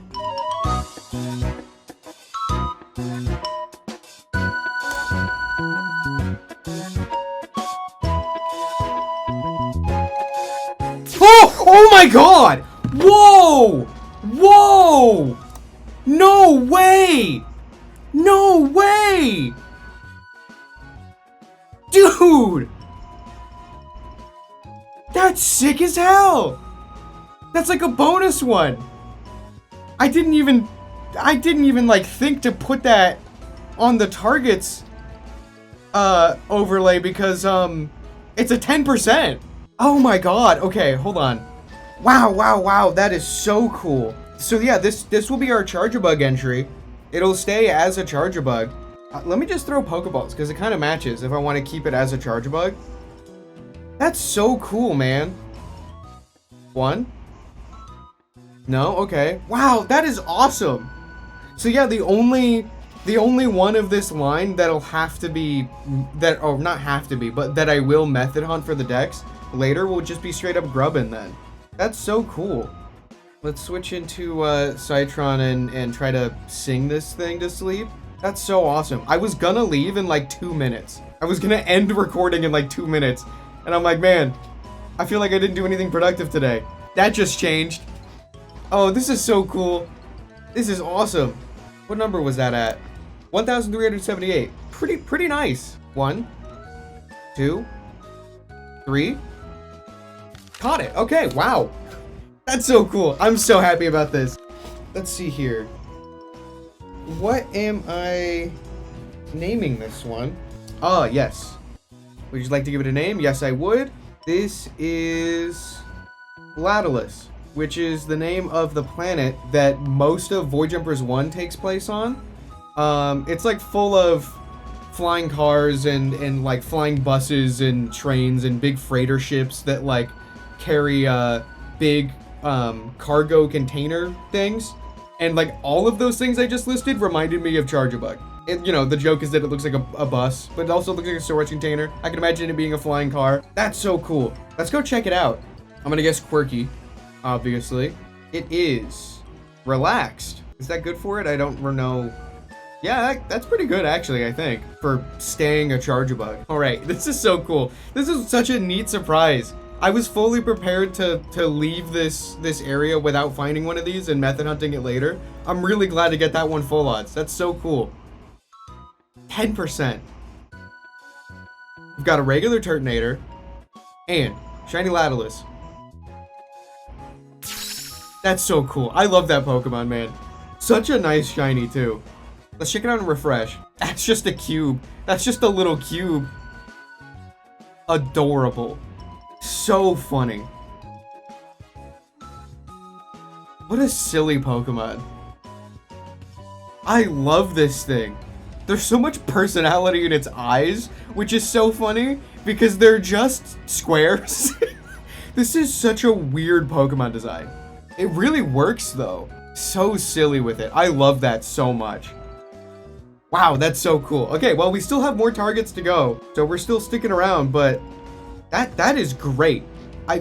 S1: Oh my God! Whoa! Whoa! No way! No way! Dude! That's sick as hell! That's like a bonus one! I didn't even like think to put that on the targets overlay because it's a 10%. Oh my God. Okay, hold on. Wow, that is so cool. So yeah, this will be our Charjabug entry. It'll stay as a Charjabug. Let me just throw Pokeballs, because it kind of matches if I want to keep it as a Charjabug. That's so cool, man. One. No? Okay. Wow, that is awesome. So yeah, the only one of this line that'll have to be, or not have to be, but that I will method hunt for the dex later will just be straight up Grubbin then. That's so cool. Let's switch into Citron and try to sing this thing to sleep. That's so awesome. I was gonna leave in like 2 minutes. I was gonna end recording in like 2 minutes. And I'm like, man, I feel like I didn't do anything productive today. That just changed. Oh, this is so cool. This is awesome. What number was that at? 1,378. Pretty nice. 1, 2, 3. Caught it. Okay, wow. That's so cool. I'm so happy about this. Let's see here. What am I naming this one? Oh, yes. Would you like to give it a name? Yes, I would. This is Lattilus, which is the name of the planet that most of Void Jumpers 1 takes place on. It's like full of flying cars and like flying buses and trains and big freighter ships that like carry big cargo container things. And like all of those things I just listed reminded me of Charjabug. You know, the joke is that it looks like a bus, but it also looks like a storage container. I can imagine it being a flying car. That's so cool. Let's go check it out. I'm gonna guess quirky, obviously. It is relaxed. Is that good for it? I don't know. Yeah, that's pretty good actually, I think, for staying a Charjabug. All right, this is so cool. This is such a neat surprise. I was fully prepared to leave this area without finding one of these and method hunting it later. I'm really glad to get that one full odds. That's so cool. 10%. We've got a regular Turtonator and shiny Lattilus. That's so cool. I love that Pokemon, man. Such a nice shiny too. Let's check it out and refresh. That's just a cube. That's just a little cube. Adorable. So funny. What a silly Pokemon. I love this thing. There's so much personality in its eyes, which is so funny because they're just squares. This is such a weird Pokemon design. It really works though. So silly with it. I love that so much. Wow, that's so cool. Okay, well, we still have more targets to go, so we're still sticking around, but that is great.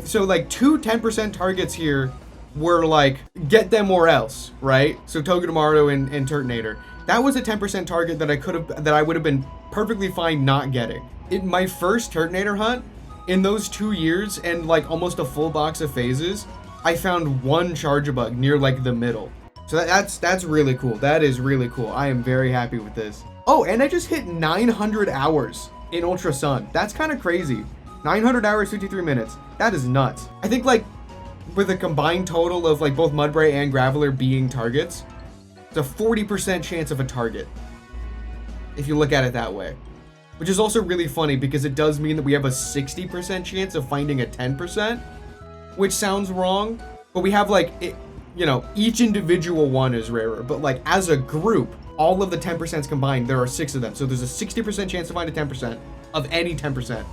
S1: So like 2 10% targets here were like, get them or else, right? So Togedemaru and Turtonator. That was a 10% target that I would have been perfectly fine not getting. In my first Turtonator hunt, in those 2 years and like almost a full box of phases, I found one Charjabug near like the middle. So that's really cool. That is really cool. I am very happy with this. Oh, and I just hit 900 hours in Ultra Sun. That's kind of crazy. 900 hours, 53 minutes. That is nuts. I think like with a combined total of like both Mudbray and Graveler being targets, it's a 40% chance of a target. If you look at it that way. Which is also really funny because it does mean that we have a 60% chance of finding a 10%, which sounds wrong, but we have like, you know, each individual one is rarer, but like as a group, all of the 10% combined, there are 6 of them. So there's a 60% chance to find a 10% of any 10%.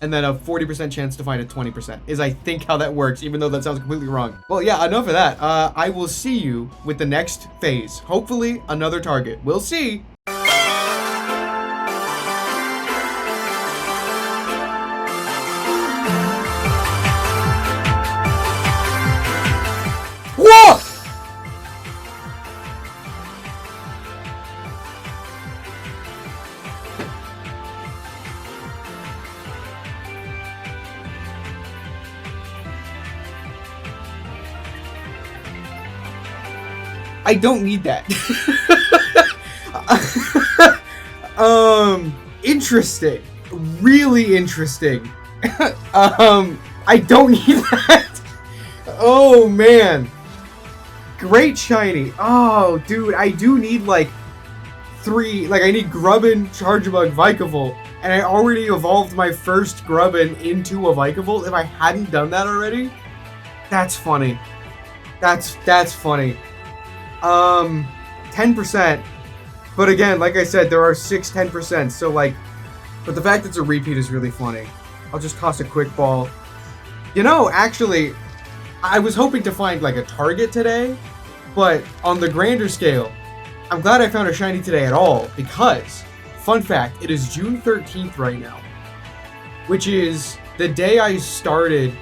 S1: And then a 40% chance to find a 20% is, I think, how that works, even though that sounds completely wrong. Well, yeah, enough of that. I will see you with the next phase. Hopefully, another target. We'll see. Whoa! I don't need that. Interesting. Really interesting. I don't need that. Oh, man. Great shiny. Oh, dude, I do need, like, 3. Like, I need Grubbin, Charjabug, Vikavolt, and I already evolved my first Grubbin into a Vikavolt. If I hadn't done that already, that's funny. That's funny. 10%. But again, like I said, there are 6 10%. So like, but the fact that it's a repeat is really funny. I'll just toss a quick ball. You know, actually, I was hoping to find like a target today, but on the grander scale, I'm glad I found a shiny today at all because, fun fact, it is June 13th right now, which is the day I started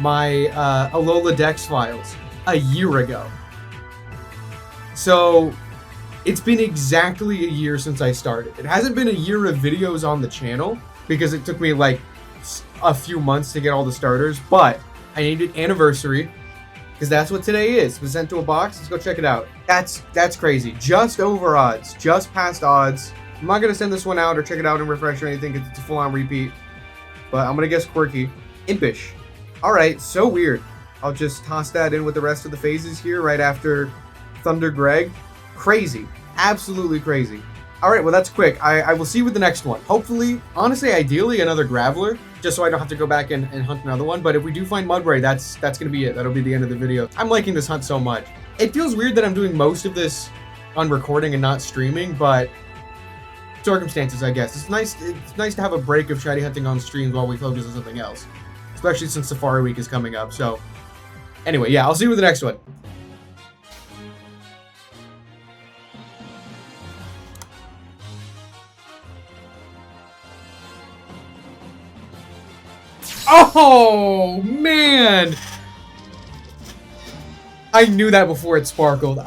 S1: my Alola Dex files a year ago. So, it's been exactly a year since I started. It hasn't been a year of videos on the channel because it took me like a few months to get all the starters, but I needed anniversary because that's what today is. It was sent to a box. Let's go check it out. That's crazy. Just over odds. Just past odds. I'm not going to send this one out or check it out and refresh or anything because it's a full-on repeat, but I'm going to guess quirky. Impish. Alright, so weird. I'll just toss that in with the rest of the phases here right after Thunder Greg. Crazy. Absolutely crazy. Alright, well that's quick. I will see you with the next one. Hopefully, honestly, ideally another Graveler, just so I don't have to go back and hunt another one. But if we do find Mudbray, that's going to be it. That'll be the end of the video. I'm liking this hunt so much. It feels weird that I'm doing most of this on recording and not streaming, but circumstances, I guess. It's nice to have a break of shiny hunting on streams while we focus on something else. Especially since Safari Week is coming up, so... Anyway, yeah, I'll see you with the next one. Oh, man! I knew that before it sparkled.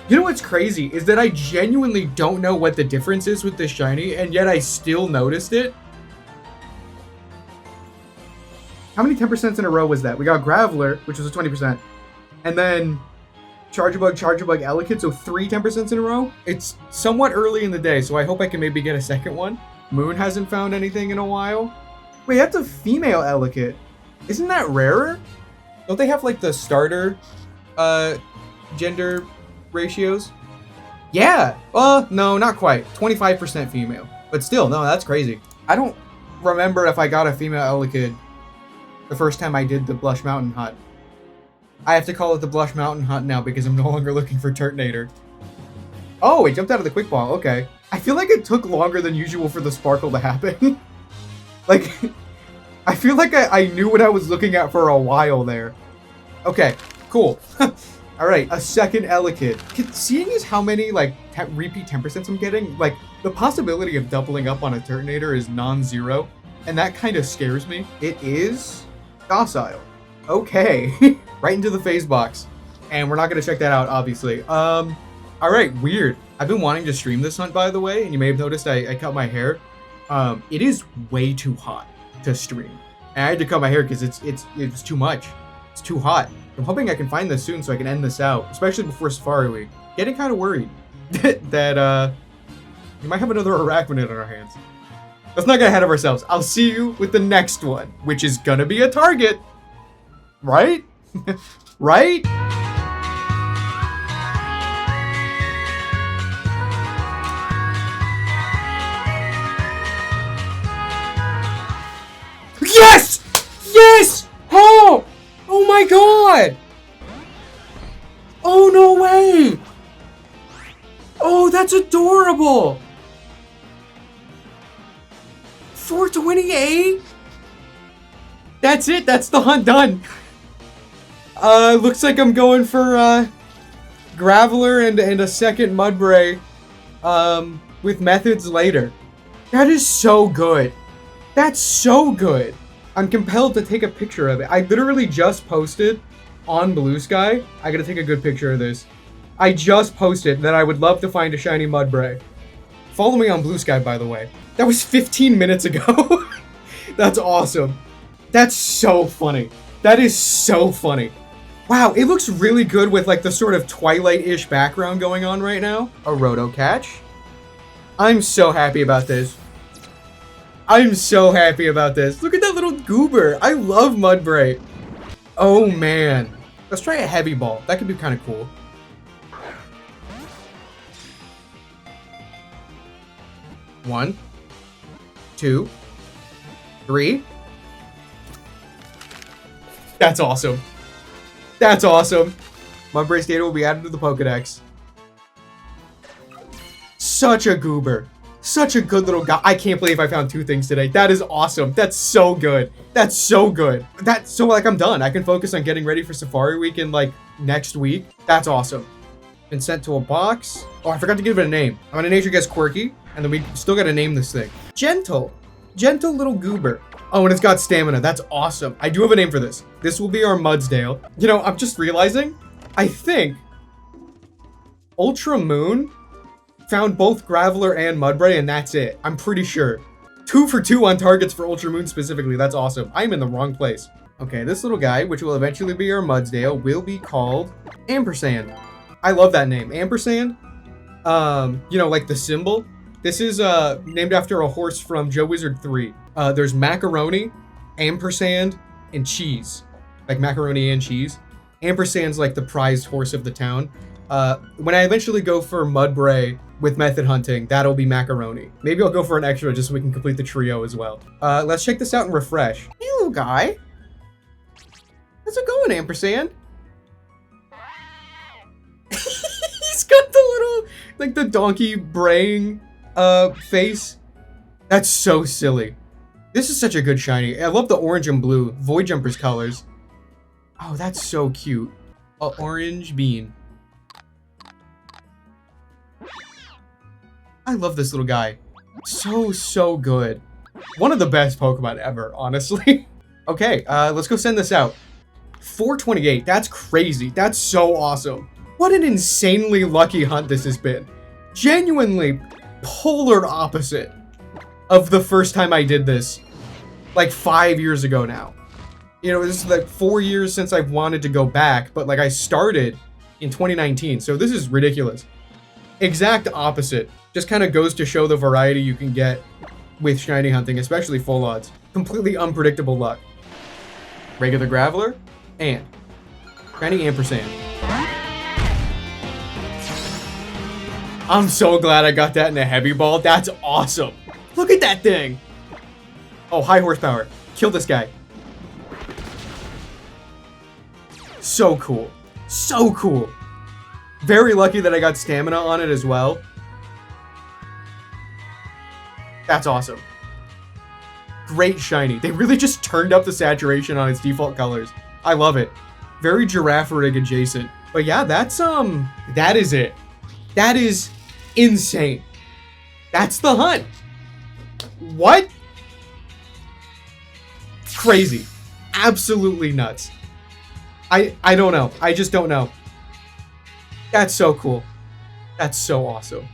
S1: You know what's crazy is that I genuinely don't know what the difference is with this shiny, and yet I still noticed it. How many 10% in a row was that? We got Graveler, which was a 20%, and then Charjabug, Elekid, so 3 10% in a row. It's somewhat early in the day, so I hope I can maybe get a second one. Moon hasn't found anything in a while. Wait, that's a female Elekid. Isn't that rarer? Don't they have like the starter gender ratios? Yeah. No, not quite. 25% female. But still, no, that's crazy. I don't remember if I got a female Elekid the first time I did the Blush Mountain Hunt. I have to call it the Blush Mountain Hunt now because I'm no longer looking for Turtonator. Oh, it jumped out of the quick ball. Okay. I feel like it took longer than usual for the sparkle to happen. Like, I feel like I knew what I was looking at for a while there. Okay, cool. Alright, a second Elekid. Seeing as how many, like, repeat 10% I'm getting, like, the possibility of doubling up on a Turtonator is non-zero, and that kind of scares me. It is docile. Okay. Right into the phase box. And we're not going to check that out, obviously. Alright, weird. I've been wanting to stream this hunt, by the way, and you may have noticed I cut my hair. It is way too hot to stream. And I had to cut my hair because it's too much. It's too hot. I'm hoping I can find this soon so I can end this out, especially before Safari Week. Getting kind of worried that we might have another Arachnid on our hands. Let's not get ahead of ourselves. I'll see you with the next one, which is gonna be a target. Right? Right? Yes! Yes! Oh! Oh my god! Oh, no way! Oh, that's adorable! 428? That's it, that's the hunt done. Looks like I'm going for, Graveler and a second Mudbray, with methods later. That is so good. That's so good. I'm compelled to take a picture of it. I literally just posted on Bluesky. I gotta take a good picture of this. I just posted that I would love to find a shiny Mudbray. Follow me on Bluesky, by the way. That was 15 minutes ago. That's awesome. That's so funny. That is so funny. Wow, it looks really good with like the sort of Twilight-ish background going on right now. A Roto Catch. I'm so happy about this. I'm so happy about this. Look at that little goober. I love Mudbray. Oh, man. Let's try a heavy ball. That could be kind of cool. One, two, three. That's awesome. That's awesome. Mudbray's data will be added to the Pokedex. Such a goober. Such a good little guy. I can't believe I found 2 things today. That is awesome. That's so good. That's so good. That's so, like, I'm done. I can focus on getting ready for Safari Week in, like, next week. That's awesome. Been sent to a box. Oh, I forgot to give it a name. I'm gonna nature guess quirky, and then we still gotta name this thing. Gentle. Gentle little goober. Oh, and it's got stamina. That's awesome. I do have a name for this. This will be our Mudsdale. You know, I'm just realizing, I think Ultra Moon found both Graveler and Mudbray, and that's it. I'm pretty sure. 2 for 2 on targets for Ultra Moon specifically. That's awesome. I'm in the wrong place. Okay, this little guy, which will eventually be our Mudsdale, will be called Ampersand. I love that name. Ampersand. You know, like the symbol. This is named after a horse from Joe Wizard 3. There's macaroni, ampersand, and cheese. Like macaroni and cheese. Ampersand's like the prized horse of the town. When I eventually go for Mudbray with method hunting, that'll be macaroni. Maybe I'll go for an extra just so we can complete the trio as well. Let's check this out and refresh. Hey, little guy. How's it going, Ampersand? He's got the little, like the donkey braying face. That's so silly. This is such a good shiny. I love the orange and blue Void Jumper's colors. Oh, that's so cute. A orange bean. I love this little guy. So good. One of the best Pokemon ever, honestly. Okay, let's go send this out. 428. That's crazy. That's so awesome. What an insanely lucky hunt this has been. Genuinely polar opposite of the first time I did this, like 5 years ago now. You know, this is like 4 years since I've wanted to go back, but like I started in 2019, so this is ridiculous. Exact opposite. Just kind of goes to show the variety you can get with shiny hunting, especially full odds. Completely unpredictable luck. Regular Graveler, and shiny ampersand. I'm so glad I got that in a heavy ball. That's awesome. Look at that thing. Oh, high horsepower. Kill this guy. So cool. So cool. Very lucky that I got stamina on it as well. That's awesome. Great shiny. They really just turned up the saturation on its default colors. I love it. Very giraffe rig adjacent. But yeah, that's that is it. That is insane. That's the hunt. What? Crazy. Absolutely nuts. I don't know. I just don't know. That's so cool. That's so awesome.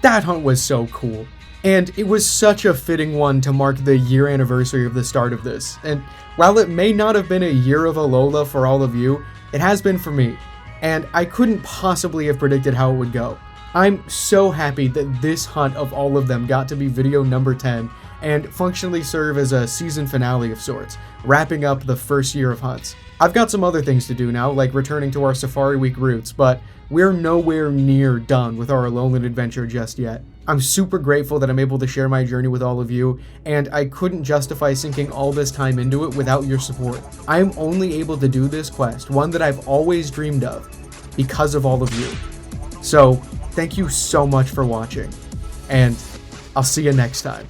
S1: That hunt was so cool. And it was such a fitting one to mark the year anniversary of the start of this. And while it may not have been a year of Alola for all of you, it has been for me. And I couldn't possibly have predicted how it would go. I'm so happy that this hunt of all of them got to be video number 10 and functionally serve as a season finale of sorts, wrapping up the first year of hunts. I've got some other things to do now, like returning to our Safari Week routes, but we're nowhere near done with our Alolan adventure just yet. I'm super grateful that I'm able to share my journey with all of you, and I couldn't justify sinking all this time into it without your support. I am only able to do this quest, one that I've always dreamed of, because of all of you. So, thank you so much for watching, and I'll see you next time.